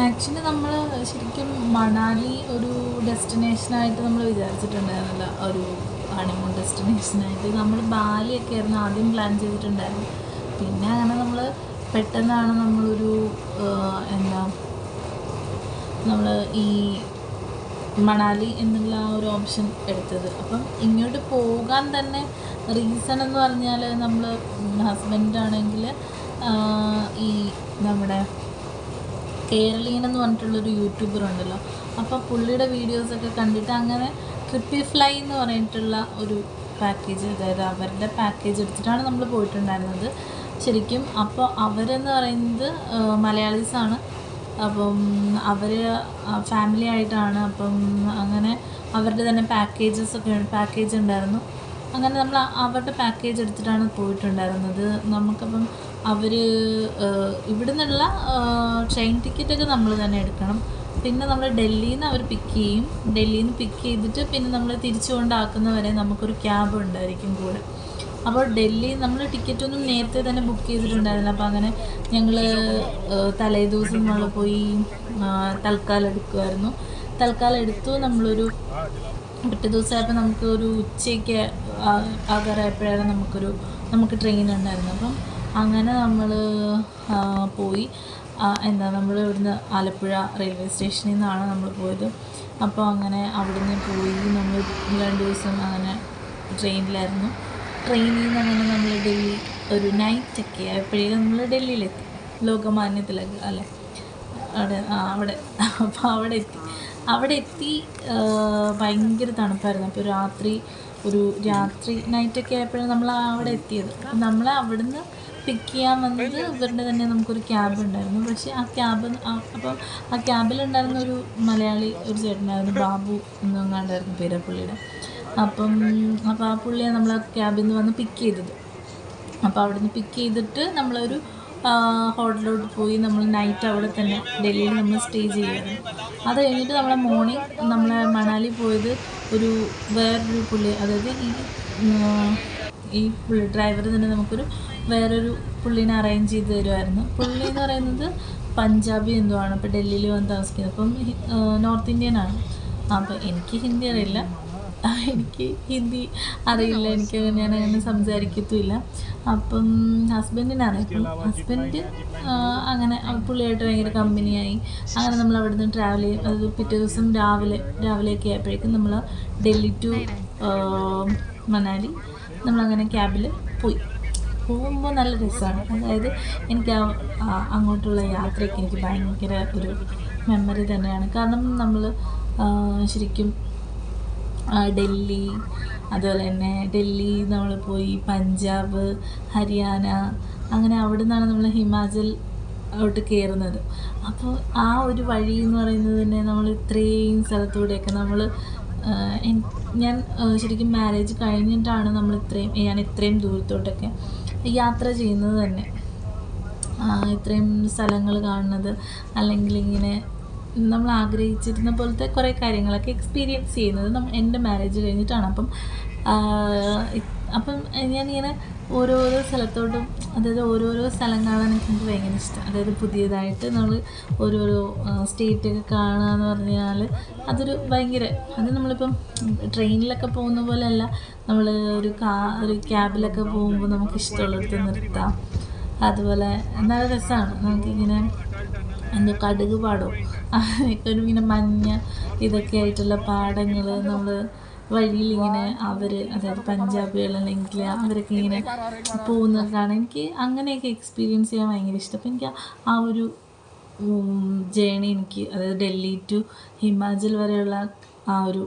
Actually നമ്മൾ ശരിക്കും മണാലി ഒരു ഡെസ്റ്റിനേഷനായിട്ട് നമ്മൾ വിചാരിച്ചിട്ടുണ്ടായിരുന്നില്ല. ഒരു ഹണിമൂൺ ഡെസ്റ്റിനേഷനായിട്ട് നമ്മൾ ബാലിയൊക്കെ ആയിരുന്നു ആദ്യം പ്ലാൻ ചെയ്തിട്ടുണ്ടായിരുന്നു. പിന്നെ അങ്ങനെ നമ്മൾ പെട്ടെന്നാണ് നമ്മളൊരു എന്താ നമ്മൾ ഈ മണാലി എന്നുള്ള ആ ഒരു ഓപ്ഷൻ എടുത്തത്. അപ്പം ഇങ്ങോട്ട് പോകാൻ തന്നെ റീസൺ എന്ന് പറഞ്ഞാൽ നമ്മൾ ഹസ്ബൻഡാണെങ്കിൽ ഈ നമ്മുടെ കേരളീയൻ എന്ന് പറഞ്ഞിട്ടുള്ളൊരു യൂട്യൂബർ ഉണ്ടല്ലോ, അപ്പോൾ പുള്ളിയുടെ വീഡിയോസൊക്കെ കണ്ടിട്ട് അങ്ങനെ ട്രിപ്പിഫ്ലൈ എന്ന് പറഞ്ഞിട്ടുള്ള ഒരു പാക്കേജ്, അതായത് അവരുടെ പാക്കേജ് എടുത്തിട്ടാണ് നമ്മൾ പോയിട്ടുണ്ടായിരുന്നത് ശരിക്കും. അപ്പോൾ അവരെന്ന് പറയുന്നത് മലയാളീസാണ്. അപ്പം അവർ ഫാമിലി ആയിട്ടാണ്. അപ്പം അങ്ങനെ അവരുടെ തന്നെ പാക്കേജ് ഉണ്ടായിരുന്നു. അങ്ങനെ നമ്മൾ അവരുടെ പാക്കേജ് എടുത്തിട്ടാണ് പോയിട്ടുണ്ടായിരുന്നത്. നമുക്കപ്പം അവർ ഇവിടെ നിന്നുള്ള ട്രെയിൻ ടിക്കറ്റൊക്കെ നമ്മൾ തന്നെ എടുക്കണം. പിന്നെ നമ്മൾ ഡൽഹിയിൽ നിന്ന് അവർ പിക്ക് ചെയ്യും. ഡൽഹിയിൽ നിന്ന് പിക്ക് ചെയ്തിട്ട് പിന്നെ നമ്മൾ തിരിച്ചു കൊണ്ടാക്കുന്നവരെ നമുക്കൊരു ക്യാബ് ഉണ്ടായിരിക്കും കൂടെ. അപ്പോൾ ഡൽഹി നമ്മൾ ടിക്കറ്റൊന്നും നേരത്തെ തന്നെ ബുക്ക് ചെയ്തിട്ടുണ്ടായിരുന്നില്ല. അപ്പോൾ അങ്ങനെ ഞങ്ങൾ തലേദിവസം നമ്മൾ പോയി തൽക്കാലം എടുക്കുമായിരുന്നു. തൽക്കാലം എടുത്തു. നമ്മളൊരു പിറ്റേ ദിവസമായപ്പോൾ നമുക്ക് ഒരു ഉച്ചയ്ക്ക് ആകാറായപ്പോഴാണ് നമുക്ക് ട്രെയിൻ ഉണ്ടായിരുന്നു. അപ്പം അങ്ങനെ നമ്മൾ പോയി. നമ്മൾ ഇവിടുന്ന് ആലപ്പുഴ റെയിൽവേ സ്റ്റേഷനിൽ നിന്നാണ് നമ്മൾ പോയത്. അപ്പോൾ അങ്ങനെ അവിടുന്ന് പോയി നമ്മൾ 2 ദിവസം അങ്ങനെ ട്രെയിനിലായിരുന്നു. ട്രെയിനിൽ നിന്ന് അങ്ങനെ നമ്മൾ ഡൽഹി ഒരു നൈറ്റൊക്കെ ആയപ്പോഴേക്കും നമ്മൾ ഡൽഹിയിലെത്തി. ലോകമാന്യത്തിലേക്ക് അല്ലേ, അവിടെ അപ്പോൾ അവിടെ എത്തി ഭയങ്കര തണുപ്പായിരുന്നു. അപ്പോൾ രാത്രി നൈറ്റൊക്കെ ആയപ്പോഴാണ് നമ്മൾ അവിടെ എത്തിയത്. അപ്പം നമ്മളെ അവിടുന്ന് പിക്ക് ചെയ്യാൻ വന്നത് ഇവരുടെ തന്നെ നമുക്കൊരു ക്യാബ് ഉണ്ടായിരുന്നു. പക്ഷേ അപ്പം ആ ക്യാബിലുണ്ടായിരുന്ന ഒരു മലയാളി ഒരു ചേട്ടനായിരുന്നു, ബാബു എന്നെങ്ങാണ്ടായിരുന്നു പേര് പുള്ളിയുടെ. അപ്പോൾ ആ പുള്ളിയെ നമ്മൾ ആ ക്യാബിൽ നിന്ന് വന്ന് പിക്ക് ചെയ്തത്. അപ്പോൾ അവിടെ നിന്ന് പിക്ക് ചെയ്തിട്ട് നമ്മളൊരു ഹോട്ടലിലോട്ട് പോയി. നമ്മൾ നൈറ്റ് അവിടെ തന്നെ ഡൽഹിയിൽ നമ്മൾ സ്റ്റേ ചെയ്യുമായിരുന്നു. അത് കഴിഞ്ഞിട്ട് നമ്മളെ മോർണിംഗ് നമ്മളെ മണാലി പോയത് വേറൊരു പുള്ളി, അതായത് ഈ പുള്ളി ഡ്രൈവർ തന്നെ വേറൊരു പുള്ളീനെ അറേഞ്ച് ചെയ്ത് തരുമായിരുന്നു. പുള്ളി എന്ന് പറയുന്നത് പഞ്ചാബി എന്തോ ആണ്. അപ്പോൾ ഡൽഹിയിൽ വന്ന് താമസിക്കുന്നത്. അപ്പം നോർത്ത് ഇന്ത്യനാണ്. അപ്പോൾ എനിക്ക് ഹിന്ദി അറിയില്ല, ഞാനങ്ങനെ സംസാരിക്കത്തുമില്ല. അപ്പം ഹസ്ബൻഡിനറിയാം. അപ്പം ഹസ്ബൻഡ് അങ്ങനെ പുള്ളിയായിട്ട് ഭയങ്കര കമ്പനിയായി. അങ്ങനെ നമ്മൾ അവിടെ നിന്ന് ട്രാവൽ ചെയ്യും. അത് പിറ്റേ ദിവസം രാവിലെയൊക്കെ ആയപ്പോഴേക്കും നമ്മൾ ഡൽഹി ടു മണാലി നമ്മളങ്ങനെ ക്യാബിൽ പോകുമ്പോൾ നല്ല രസമാണ്. അതായത് എനിക്ക് അങ്ങോട്ടുള്ള യാത്രയ്ക്ക് എനിക്ക് ഭയങ്കര ഒരു മെമ്മറി തന്നെയാണ്. കാരണം നമ്മൾ ശരിക്കും ഡൽഹി, അതുപോലെ തന്നെ ഡൽഹി നമ്മൾ പോയി പഞ്ചാബ്, ഹരിയാന, അങ്ങനെ അവിടെ നിന്നാണ് നമ്മൾ ഹിമാചലോട്ട് കയറുന്നത്. അപ്പോൾ ആ ഒരു വഴി എന്ന് പറയുന്നത് തന്നെ നമ്മൾ ഇത്രയും സ്ഥലത്തൂടെയൊക്കെ ഞാൻ ശരിക്കും മാരേജ് കഴിഞ്ഞിട്ടാണ് ഞാൻ ഇത്രയും ദൂരത്തോട്ടൊക്കെ യാത്ര ചെയ്യുന്നത് തന്നെ. ഇത്രയും സ്ഥലങ്ങൾ കാണുന്നത്, അല്ലെങ്കിൽ ഇങ്ങനെ നമ്മൾ ആഗ്രഹിച്ചിരുന്ന പോലത്തെ കുറേ കാര്യങ്ങളൊക്കെ എക്സ്പീരിയൻസ് ചെയ്യുന്നത് എൻ്റെ മാരേജ് കഴിഞ്ഞിട്ടാണ്. അപ്പം ഞാനിങ്ങനെ ഓരോരോ സ്ഥലത്തോട്ടും, അതായത് ഓരോരോ സ്ഥലം കാണാൻ എനിക്ക് ഭയങ്കര ഇഷ്ടം. അതായത് പുതിയതായിട്ട് നമ്മൾ ഓരോരോ സ്റ്റേറ്റൊക്കെ കാണുക എന്ന് പറഞ്ഞാൽ അതൊരു അത് നമ്മളിപ്പം ട്രെയിനിലൊക്കെ പോകുന്ന പോലെയല്ല. നമ്മൾ ഒരു ക്യാബിലൊക്കെ പോകുമ്പോൾ നമുക്ക് ഇഷ്ടമുള്ളിടത്ത് നിർത്താം. അതുപോലെ നല്ല രസമാണ്. നമുക്കിങ്ങനെ കടുക് പാടോ അങ്ങനെയൊക്കെ ഇങ്ങനെ മഞ്ഞ ഇതൊക്കെ ആയിട്ടുള്ള പാടങ്ങൾ നമ്മൾ വഴിയിലിങ്ങനെ അതായത് പഞ്ചാബികൾ അല്ലെങ്കിൽ അവരൊക്കെ ഇങ്ങനെ പോകുന്നത് കാണാൻ എനിക്ക് അങ്ങനെയൊക്കെ എക്സ്പീരിയൻസ് ചെയ്യാൻ ഭയങ്കര ഇഷ്ടം. അപ്പം എനിക്ക് ആ ഒരു ജേണി അതായത് ഡൽഹി ടു ഹിമാചൽ വരെയുള്ള ആ ഒരു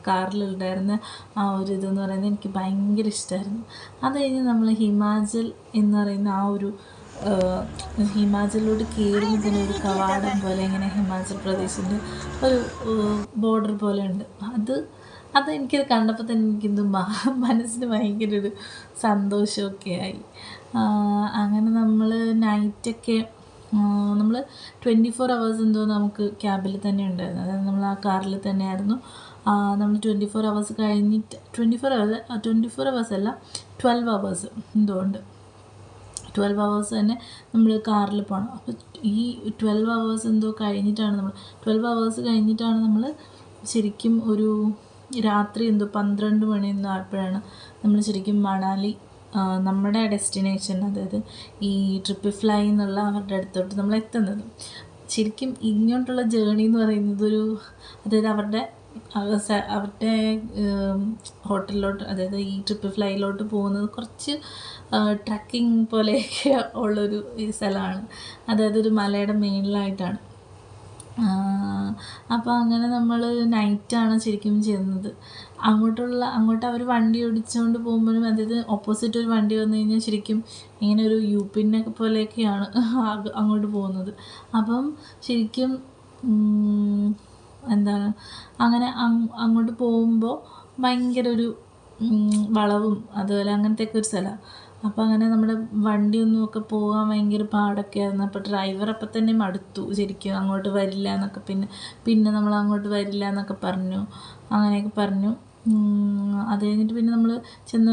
കാറിലുണ്ടായിരുന്ന ആ ഒരു ഇതെന്ന് പറയുന്നത് എനിക്ക് ഭയങ്കര ഇഷ്ടമായിരുന്നു. അത് കഴിഞ്ഞ് നമ്മൾ ഹിമാചൽ എന്ന് പറയുന്ന ഹിമാചലിലോട്ട് കയറുമ്പോൾ തന്നെ ഒരു കവാടം പോലെ ഇങ്ങനെ ഹിമാചൽ പ്രദേശിൻ്റെ ഒരു ബോർഡർ പോലെ ഉണ്ട്. അത് എനിക്കത് കണ്ടപ്പോൾ തന്നെ എനിക്കെന്തോ മനസ്സിന് ഭയങ്കര ഒരു സന്തോഷമൊക്കെ ആയി. അങ്ങനെ നമ്മൾ നൈറ്റൊക്കെ നമ്മൾ 24 hours എന്തോ നമുക്ക് ക്യാബിൽ തന്നെ ഉണ്ടായിരുന്നു. അതായത് നമ്മൾ ആ കാറിൽ തന്നെയായിരുന്നു. നമ്മൾ 24 hours കഴിഞ്ഞിട്ട് 24 hours അല്ല 12 hours എന്തോ ഉണ്ട്. 12 hours തന്നെ നമ്മൾ കാറിൽ പോകണം. അപ്പോൾ ഈ 12 hours എന്തോ കഴിഞ്ഞിട്ടാണ് 12 hours കഴിഞ്ഞിട്ടാണ് നമ്മൾ ശരിക്കും ഒരു രാത്രി എന്തോ 12 മണി എന്തോ ആയപ്പോഴാണ് നമ്മൾ ശരിക്കും മണാലി നമ്മുടെ ഡെസ്റ്റിനേഷൻ, അതായത് ഈ ട്രിപ്പിഫ്ലൈ എന്നുള്ള അവരുടെ അടുത്തോട്ട് നമ്മൾ എത്തുന്നത്. ശരിക്കും ഇങ്ങോട്ടുള്ള ജേണി എന്ന് പറയുന്നത് അതായത് അവരുടെ ഹോട്ടലിലോട്ട്, അതായത് ഈ ട്രിപ്പിഫ്ലൈയിലോട്ട് പോകുന്നത് കുറച്ച് ട്രക്കിംഗ് പോലെയൊക്കെ ഉള്ളൊരു സ്ഥലമാണ്. അതായത് ഒരു മലയുടെ മേളിലായിട്ടാണ്. അപ്പോൾ അങ്ങനെ നമ്മൾ നൈറ്റാണ് ശരിക്കും ചെയ്യുന്നത്. അങ്ങോട്ട് അവർ വണ്ടി ഓടിച്ചുകൊണ്ട് പോകുമ്പോഴും, അതായത് ഓപ്പോസിറ്റ് ഒരു വണ്ടി വന്നു കഴിഞ്ഞാൽ ശരിക്കും ഇങ്ങനെ ഒരു യുപിനെ പോലെയൊക്കെയാണ് അങ്ങോട്ട് പോകുന്നത്. അപ്പം ശരിക്കും എന്താണ് അങ്ങനെ അങ്ങോട്ട് പോകുമ്പോൾ ഭയങ്കര ഒരു വളവും അതുപോലെ അങ്ങനത്തെയൊക്കെ ഒരു സ്ഥലമാണ്. അപ്പോൾ അങ്ങനെ നമ്മുടെ വണ്ടിയൊന്നുമൊക്കെ പോകാൻ ഭയങ്കര പാടൊക്കെ ആയിരുന്നു. അപ്പോൾ ഡ്രൈവർ അപ്പം തന്നെ മടുത്തു ശരിക്കും, അങ്ങോട്ട് വരില്ല എന്നൊക്കെ, പിന്നെ നമ്മൾ അങ്ങോട്ട് വരില്ല എന്നൊക്കെ പറഞ്ഞു, അങ്ങനെയൊക്കെ പറഞ്ഞു. അത് കഴിഞ്ഞിട്ട് പിന്നെ നമ്മൾ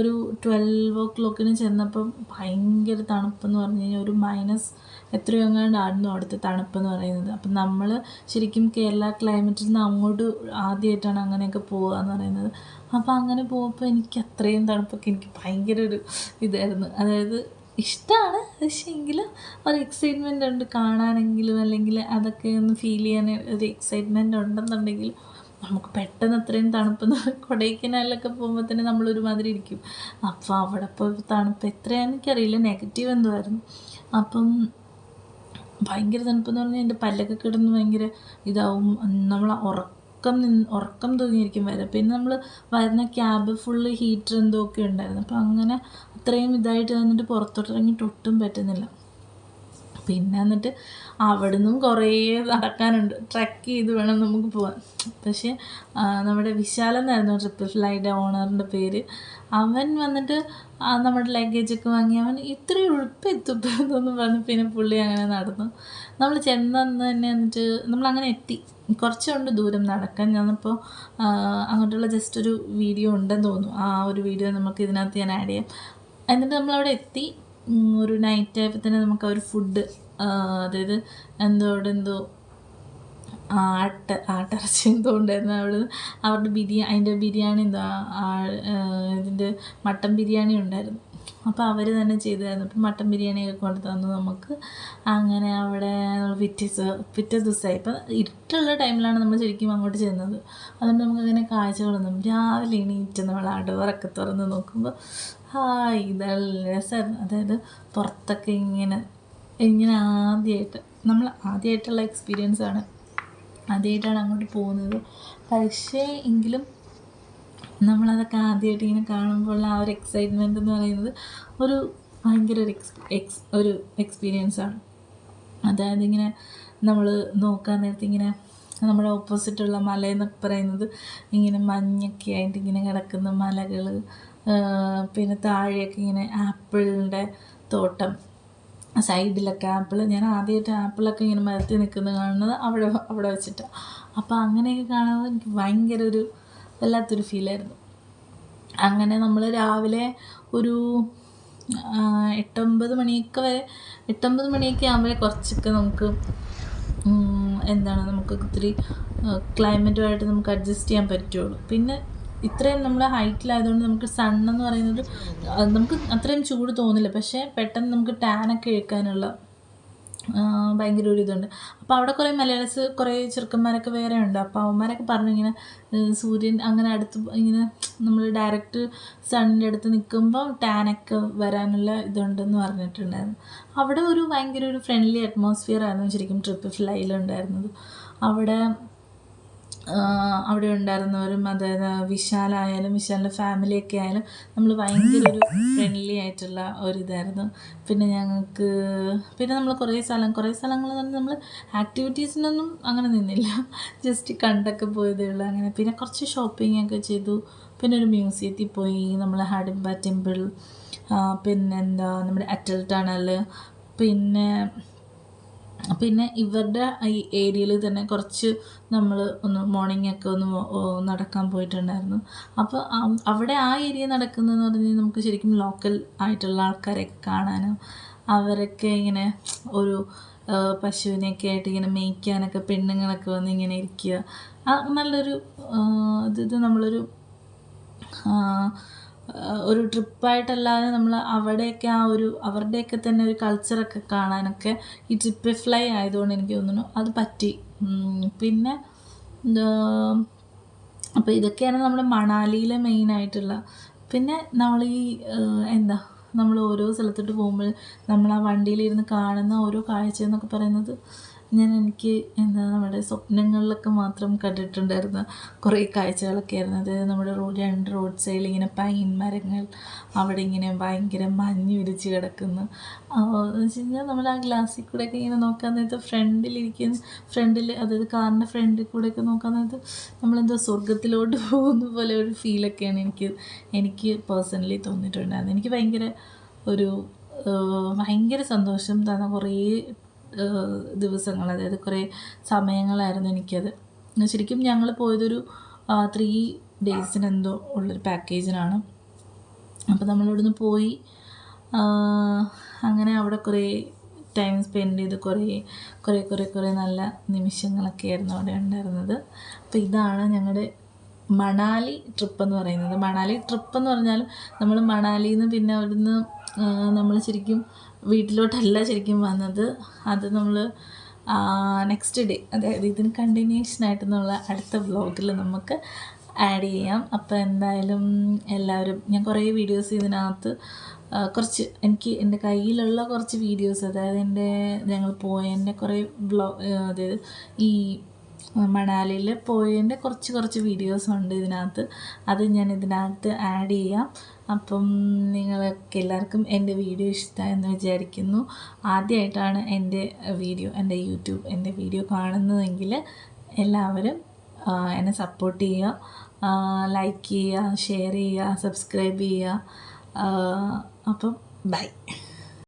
ഒരു 12 o'clock ചെന്നപ്പം ഭയങ്കര തണുപ്പെന്ന് പറഞ്ഞു കഴിഞ്ഞാൽ ഒരു മൈനസ് എത്രയോ എങ്ങാണ്ടായിരുന്നു അവിടുത്തെ തണുപ്പെന്ന് പറയുന്നത്. അപ്പം നമ്മൾ ശരിക്കും കേരള ക്ലൈമറ്റിൽ നിന്ന് അങ്ങോട്ട് ആദ്യമായിട്ടാണ് അങ്ങനെയൊക്കെ പോകുക എന്ന് പറയുന്നത്. അപ്പോൾ അങ്ങനെ പോകുമ്പോൾ എനിക്ക് അത്രയും തണുപ്പൊക്കെ എനിക്ക് ഭയങ്കര ഒരു ഇതായിരുന്നു. അതായത് ഇഷ്ടമാണ്, പക്ഷേ എങ്കിലും ഒരു എക്സൈറ്റ്മെൻ്റ് ഉണ്ട് കാണാനെങ്കിലും, അല്ലെങ്കിൽ അതൊക്കെ ഒന്ന് ഫീൽ ചെയ്യാൻ ഒരു എക്സൈറ്റ്മെൻ്റ് ഉണ്ടെന്നുണ്ടെങ്കിൽ നമുക്ക് പെട്ടെന്ന് അത്രയും തണുപ്പെന്ന് കൊടൈക്കനാലിലൊക്കെ പോകുമ്പോൾ തന്നെ നമ്മളൊരുമാതിരി ഇരിക്കും. അപ്പോൾ അവിടെ ഇപ്പോൾ തണുപ്പ് എത്രയാണെന്ന് എനിക്കറിയില്ല, നെഗറ്റീവ് എന്തോ ആയിരുന്നു. അപ്പം ഭയങ്കര തണുപ്പെന്ന് പറഞ്ഞാൽ എൻ്റെ പല്ലൊക്കെ കിടന്ന് ഭയങ്കര ഇതാവും, നമ്മൾ ഉറക്കം തൂങ്ങിയിരിക്കും വരെ. പിന്നെ നമ്മൾ വരുന്ന ക്യാബ് ഫുള്ള് ഹീറ്റർ എന്തോ ഒക്കെ ഉണ്ടായിരുന്നു. അപ്പോൾ അങ്ങനെ അത്രയും ഇതായിട്ട് വന്നിട്ട് പുറത്തോട്ടിറങ്ങിയിട്ട് ഒട്ടും പറ്റുന്നില്ല. പിന്നെ എന്നിട്ട് അവിടെ നിന്നും കുറേ നടക്കാനുണ്ട്, ട്രക്ക് ചെയ്ത് വേണം നമുക്ക് പോകാൻ. പക്ഷേ നമ്മുടെ വിശാൽ എന്നായിരുന്നു ട്രിപ്പിഫ്ലൈയുടെ ഓണറിൻ്റെ പേര്. അവൻ വന്നിട്ട് നമ്മുടെ ലഗേജൊക്കെ വാങ്ങി അവൻ ഇത്രയും ഉഴുപ്പെത്തുന്നു പറഞ്ഞ് പിന്നെ പുള്ളി അങ്ങനെ നടന്നു. നമ്മൾ ചെന്നന്ന് തന്നെ എന്നിട്ട് നമ്മളങ്ങനെ എത്തി. കുറച്ചുണ്ട് ദൂരം നടക്കാൻ. ഞാനിപ്പോൾ അങ്ങോട്ടുള്ള ജസ്റ്റ് ഒരു വീഡിയോ ഉണ്ടെന്ന് തോന്നുന്നു. ആ ഒരു വീഡിയോ നമുക്ക് ഇതിനകത്ത് ഞാൻ ആഡ് ചെയ്യാം. എന്നിട്ട് നമ്മളവിടെ എത്തി. ഒരു നൈറ്റ് ആയപ്പോൾ തന്നെ നമുക്ക് ഒരു ഫുഡ്, അതായത് എന്തോ ആട്ടിറച്ചി എന്തോ ഉണ്ടായിരുന്നു അവരുടെ അതിൻ്റെ ബിരിയാണി ഇതിൻ്റെ മട്ടൻ ബിരിയാണി ഉണ്ടായിരുന്നു. അപ്പോൾ അവർ തന്നെ ചെയ്തായിരുന്നു. അപ്പോൾ മട്ടൻ ബിരിയാണിയൊക്കെ കൊണ്ട് തന്നു നമുക്ക്. അങ്ങനെ അവിടെ പിറ്റേ ദിവസമായി. ഇപ്പം ഇരുട്ടുള്ള ടൈമിലാണ് നമ്മൾ ശരിക്കും അങ്ങോട്ട് ചെന്നത്. അതുകൊണ്ട് നമുക്കങ്ങനെ കാഴ്ചകളൊന്നും, രാവിലെ എണീറ്റ് നമ്മൾ ഡോറൊക്കെ തുറന്ന് നോക്കുമ്പോൾ ഇതെല്ലാം രസമായിരുന്നു. അതായത് പുറത്തൊക്കെ ഇങ്ങനെ ആദ്യമായിട്ടുള്ള എക്സ്പീരിയൻസാണ്, ആദ്യമായിട്ടാണ് അങ്ങോട്ട് പോകുന്നത്. പക്ഷേ എങ്കിലും നമ്മളതൊക്കെ ആദ്യമായിട്ട് ഇങ്ങനെ കാണുമ്പോൾ ആ ഒരു എക്സൈറ്റ്മെൻ്റ് എന്ന് പറയുന്നത് ഒരു ഭയങ്കര ഒരു എക്സ്പീരിയൻസാണ്. അതായത് ഇങ്ങനെ നമ്മൾ നോക്കാൻ നേരത്തെ ഇങ്ങനെ നമ്മുടെ ഓപ്പോസിറ്റുള്ള മലയെന്നൊക്കെ പറയുന്നത് ഇങ്ങനെ മഞ്ഞൊക്കെ ആയിട്ട് ഇങ്ങനെ കിടക്കുന്ന മലകൾ, പിന്നെ താഴെയൊക്കെ ഇങ്ങനെ ആപ്പിളിൻ്റെ തോട്ടം, സൈഡിലൊക്കെ ആപ്പിൾ. ഞാൻ ആദ്യമായിട്ട് ആപ്പിളൊക്കെ ഇങ്ങനെ മരത്തിൽ നിൽക്കുന്നത് കാണുന്നത് അവിടെ വെച്ചിട്ടാണ്. അപ്പോൾ അങ്ങനെയൊക്കെ കാണുന്നത് എനിക്ക് ഭയങ്കര ഒരു വല്ലാത്തൊരു ഫീലായിരുന്നു. അങ്ങനെ നമ്മൾ രാവിലെ ഒരു 8-9 മണിയൊക്കെ ആകുമ്പോൾ കുറച്ചൊക്കെ നമുക്ക് നമുക്ക് ഒത്തിരി ക്ലൈമറ്റുമായിട്ട് നമുക്ക് അഡ്ജസ്റ്റ് ചെയ്യാൻ പറ്റുള്ളൂ. പിന്നെ ഇത്രയും നമ്മൾ ഹൈറ്റിലായതുകൊണ്ട് നമുക്ക് സണ്ണെന്ന് പറയുന്നത് നമുക്ക് അത്രയും ചൂട് തോന്നില്ല. പക്ഷേ പെട്ടെന്ന് നമുക്ക് ടാനൊക്കെ എടുക്കാനുള്ള ഭയങ്കര ഒരു ഇതുണ്ട്. അപ്പോൾ അവിടെ കുറേ മലയാളീസ്, കുറേ ചെറുക്കന്മാരൊക്കെ വേറെ ഉണ്ട്. അപ്പോൾ അവന്മാരൊക്കെ പറഞ്ഞു ഇങ്ങനെ സൂര്യൻ അങ്ങനെ അടുത്ത് ഇങ്ങനെ നമ്മൾ ഡയറക്റ്റ് സണ്ണിൻ്റെ അടുത്ത് നിൽക്കുമ്പോൾ ടാനൊക്കെ വരാനുള്ള ഇതുണ്ടെന്ന് പറഞ്ഞിട്ടുണ്ടായിരുന്നു. അവിടെ ഭയങ്കര ഒരു ഫ്രണ്ട്ലി അറ്റ്മോസ്ഫിയർ ആയിരുന്നു ശരിക്കും ട്രിപ്പിഫ്ലൈയിലുണ്ടായിരുന്നത്. അവിടെ ഉണ്ടായിരുന്നവരും, അതായത് വിശാലായാലും വിശാലിൻ്റെ ഫാമിലിയൊക്കെ ആയാലും നമ്മൾ ഭയങ്കര ഒരു ഫ്രണ്ട്ലി ആയിട്ടുള്ള ഒരിതായിരുന്നു. പിന്നെ നമ്മൾ കുറേ സ്ഥലങ്ങൾ നമ്മൾ ആക്ടിവിറ്റീസിനൊന്നും അങ്ങനെ നിന്നില്ല, ജസ്റ്റ് കണ്ടൊക്കെ പോയതേ ഉള്ളൂ. അങ്ങനെ പിന്നെ കുറച്ച് ഷോപ്പിംഗ് ചെയ്തു. പിന്നെ ഒരു മ്യൂസിയത്തിൽ പോയി, നമ്മൾ ഹാഡിംബ ടെമ്പിൾ, നമ്മുടെ അറ്റൽ ടണൽ, പിന്നെ ഇവരുടെ ഈ ഏരിയയിൽ തന്നെ കുറച്ച് നമ്മൾ മോർണിംഗൊക്കെ നടക്കാൻ പോയിട്ടുണ്ടായിരുന്നു. അപ്പോൾ അവിടെ ആ ഏരിയ നടക്കുന്നതെന്ന് പറഞ്ഞാൽ നമുക്ക് ശരിക്കും ലോക്കൽ ആയിട്ടുള്ള ആൾക്കാരെയൊക്കെ കാണാനും അവരൊക്കെ ഇങ്ങനെ ഒരു പശുവിനെയൊക്കെ ആയിട്ട് ഇങ്ങനെ മേയ്ക്കാനൊക്കെ പെണ്ണുങ്ങളൊക്കെ വന്ന് ഇങ്ങനെ ഇരിക്കുക. നല്ലൊരു ഇത് നമ്മളൊരു ഒരു ട്രിപ്പായിട്ടല്ലാതെ നമ്മൾ അവിടെയൊക്കെ അവരുടെയൊക്കെ തന്നെ ഒരു കൾച്ചറൊക്കെ കാണാനൊക്കെ ഈ ട്രിപ്പ് ഫ്ലൈ ആയതുകൊണ്ട് എനിക്ക് തോന്നുന്നു അത് പറ്റി. പിന്നെ അപ്പോൾ ഇതൊക്കെയാണ് നമ്മുടെ മണാലിയിലെ മെയിനായിട്ടുള്ള. പിന്നെ നമ്മൾ നമ്മൾ ഓരോ സ്ഥലത്തോട്ട് പോകുമ്പോൾ നമ്മൾ ആ വണ്ടിയിലിരുന്ന് കാണുന്ന ഓരോ കാഴ്ച എന്നൊക്കെ പറയുന്നത് എനിക്ക് നമ്മുടെ സ്വപ്നങ്ങളിലൊക്കെ മാത്രം കണ്ടിട്ടുണ്ടായിരുന്ന കുറേ കാഴ്ചകളൊക്കെ ആയിരുന്നു. അതായത് നമ്മുടെ രണ്ട് റോഡ് സൈഡിൽ ഇങ്ങനെ പൈൻ മരങ്ങൾ, അവിടെ ഇങ്ങനെ ഭയങ്കര മഞ്ഞ് വിരിച്ച് കിടക്കുന്നു. എന്ന് വെച്ച് കഴിഞ്ഞാൽ നമ്മൾ ആ ഗ്ലാസ്സിൽ കൂടെയൊക്കെ ഇങ്ങനെ നോക്കാൻ നേരത്ത് ഫ്രണ്ടിൽ അതായത് കാറിൻ്റെ ഫ്രണ്ടിൽ കൂടെയൊക്കെ നോക്കാൻ നേരത്ത് നമ്മളെന്തോ സ്വർഗത്തിലോട്ട് പോകുന്ന പോലെ ഒരു ഫീലൊക്കെയാണ് എനിക്ക് പേഴ്സണലി തോന്നിയിട്ടുണ്ടായിരുന്നത്. എനിക്ക് ഭയങ്കര സന്തോഷം തന്ന കുറേ ദിവസങ്ങൾ, അതായത് കുറേ സമയങ്ങളായിരുന്നു എനിക്കത്. ശരിക്കും ഞങ്ങൾ പോയതൊരു 3 ഡേയ്സിനെന്തോ ഉള്ളൊരു പാക്കേജിനാണ്. അപ്പോൾ നമ്മളിവിടുന്ന് പോയി അങ്ങനെ അവിടെ കുറേ ടൈം സ്പെൻഡ് ചെയ്ത് കുറേ നല്ല നിമിഷങ്ങളൊക്കെ ആയിരുന്നു അവിടെ ഉണ്ടായിരുന്നത്. അപ്പോൾ ഇതാണ് ഞങ്ങളുടെ മണാലി ട്രിപ്പ് എന്ന് പറയുന്നത്. മണാലി ട്രിപ്പ് എന്ന് പറഞ്ഞാൽ നമ്മൾ മണാലിയിൽ നിന്ന് പിന്നെ അവിടുന്ന് നമ്മൾ ശരിക്കും വീട്ടിലോട്ടല്ല ശരിക്കും വന്നത്. അത് നമ്മൾ നെക്സ്റ്റ് ഡേ, അതായത് ഇതിന് കണ്ടിന്യൂഷനായിട്ട് നമ്മൾ അടുത്ത വ്ളോഗിൽ നമുക്ക് ആഡ് ചെയ്യാം. അപ്പോൾ എന്തായാലും എല്ലാവരും, ഞാൻ കുറേ വീഡിയോസ് ഇതിനകത്ത് കുറച്ച് എൻ്റെ കയ്യിലുള്ള കുറച്ച് വീഡിയോസ്, അതായത് ഞങ്ങൾ പോയതിൻ്റെ കുറേ അതായത് ഈ മണാലിയിൽ പോയതിൻ്റെ കുറച്ച് വീഡിയോസ് ഉണ്ട് ഇതിനകത്ത്. അത് ഞാൻ ഇതിനകത്ത് ആഡ് ചെയ്യാം. അപ്പം നിങ്ങൾക്ക് എല്ലാവർക്കും എൻ്റെ വീഡിയോ ഇഷ്ടമായെന്ന് വിചാരിക്കുന്നു. ആദ്യമായിട്ടാണ് എൻ്റെ വീഡിയോ കാണുന്നതെങ്കിൽ എല്ലാവരും എന്നെ സപ്പോർട്ട് ചെയ്യുക, ലൈക്ക് ചെയ്യുക, ഷെയർ ചെയ്യുക, സബ്സ്ക്രൈബ് ചെയ്യുക. അപ്പം ബൈ.